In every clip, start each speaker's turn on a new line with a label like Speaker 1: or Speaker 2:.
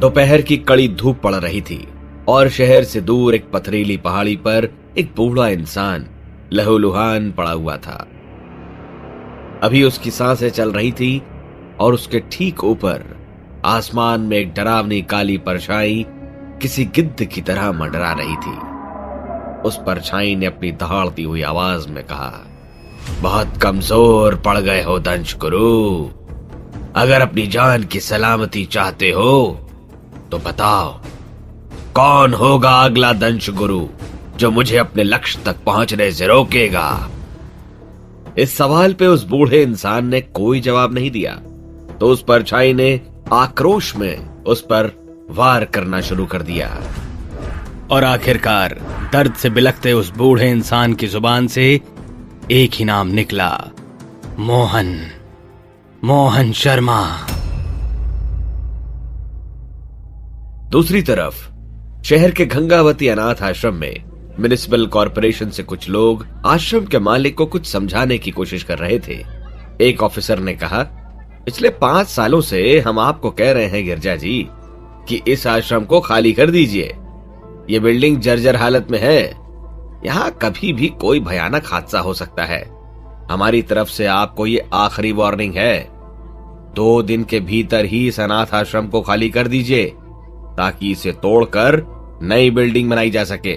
Speaker 1: दोपहर की कड़ी धूप पड़ रही थी और शहर से दूर एक पथरीली पहाड़ी पर एक बूढ़ा इंसान लहूलुहान पड़ा हुआ था। अभी उसकी सांसें चल रही थी और उसके ठीक ऊपर आसमान में एक डरावनी काली परछाई किसी गिद्ध की तरह मंडरा रही थी। उस परछाई ने अपनी दहाड़ती हुई आवाज में कहा, बहुत कमजोर पड़ गए हो दंश गुरु। अगर अपनी जान की सलामती चाहते हो तो बताओ, कौन होगा अगला दंश गुरु जो मुझे अपने लक्ष्य तक पहुंचने से रोकेगा? इस सवाल पे उस बूढ़े इंसान ने कोई जवाब नहीं दिया, तो उस परछाई ने आक्रोश में उस पर वार करना शुरू कर दिया। और आखिरकार दर्द से बिलखते उस बूढ़े इंसान की जुबान से एक ही नाम निकला, मोहन, मोहन शर्मा। दूसरी तरफ शहर के गंगावती अनाथ आश्रम में म्युनिसिपल कॉरपोरेशन से कुछ लोग आश्रम के मालिक को कुछ समझाने की कोशिश कर रहे थे। एक ऑफिसर ने कहा, पिछले 5 सालों से हम आपको कह रहे हैं गिरजा जी कि इस आश्रम को खाली कर दीजिए। ये बिल्डिंग जर्जर हालत में है, यहाँ कभी भी कोई भयानक हादसा हो सकता है। हमारी तरफ से आपको ये आखिरी वार्निंग है। 2 दिन के भीतर ही इस अनाथ आश्रम को खाली कर दीजिए ताकि इसे तोड़कर नई बिल्डिंग बनाई जा सके।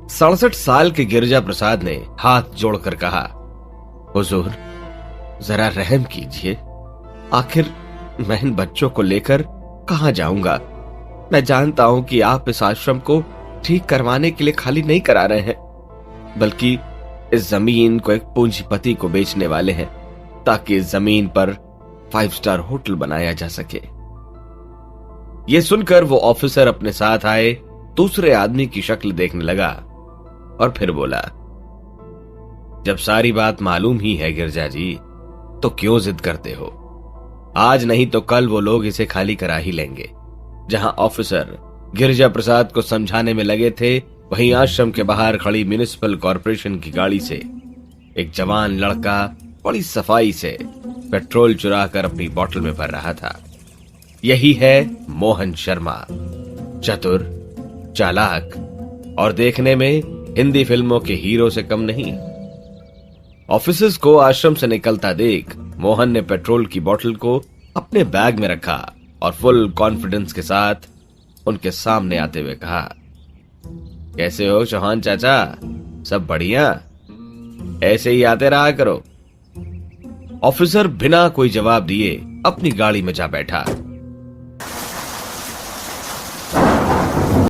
Speaker 1: 67 साल के गिरजा प्रसाद ने हाथ जोड़कर कहा, हुजूर जरा रहम कीजिए। आखिर मैं इन बच्चों को लेकर कहां जाऊंगा? मैं जानता हूं कि आप इस आश्रम को ठीक करवाने के लिए खाली नहीं करा रहे हैं, बल्कि इस जमीन को एक पूंजीपति को बेचने वाले हैं ताकि इस जमीन पर 5 स्टार होटल बनाया जा सके। यह सुनकर वो ऑफिसर अपने साथ आए दूसरे आदमी की शक्ल देखने लगा और फिर बोला, जब सारी बात मालूम ही है गिरजा जी, तो क्यों जिद करते हो? आज नहीं तो कल वो लोग इसे खाली करा ही लेंगे। जहां ऑफिसर गिरजा प्रसाद को समझाने में लगे थे, वहीं आश्रम के बाहर खड़ी म्युनिसिपल कॉरपोरेशन की गाड़ी से एक जवान लड़का बड़ी सफाई से पेट्रोल चुराकर अपनी बोतल में भर रहा था। यही है मोहन शर्मा, चतुर, चालाक और देखने में हिंदी फिल्मों के हीरो से कम नहीं। ऑफिसर्स को आश्रम से निकलता देख मोहन ने पेट्रोल की बोतल को अपने बैग में रखा और फुल कॉन्फिडेंस के साथ उनके सामने आते हुए कहा, कैसे हो चौहान चाचा? सब बढ़िया? ऐसे ही आते रहा करो। ऑफिसर बिना कोई जवाब दिए अपनी गाड़ी में जा बैठा।